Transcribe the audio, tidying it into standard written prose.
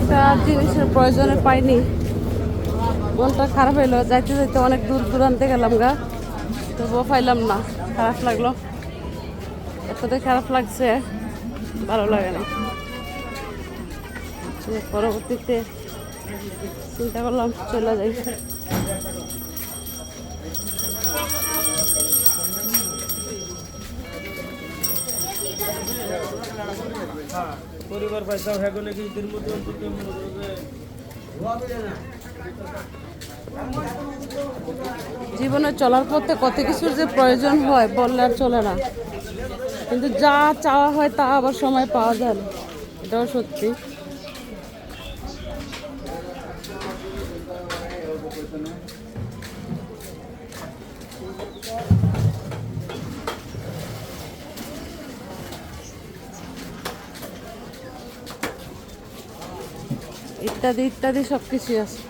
একটা জিনিসের প্রয়োজনে পাইনি, মনটা খারাপ হইলো। যাইতে যাইতে অনেক দূর দূরান্তে গেলাম গা, তবুও পাইলাম না, খারাপ লাগলো। এতটাই খারাপ লাগছে, ভালো লাগে না। পরবর্তীতে চিন্তা করলাম চলে যাই। পরিবার পয়সা হয়ে গেলে কি ঈদের মধ্যে জীবনে চলার পথে কত কিছুর যে প্রয়োজন হয় বললে আর চলে না, কিন্তু যা চাওয়া হয় তা আবার সময় পাওয়া যায় না, এটাও সত্যি। ইত্যাদি ইত্যাদি সব কিছুই আছে।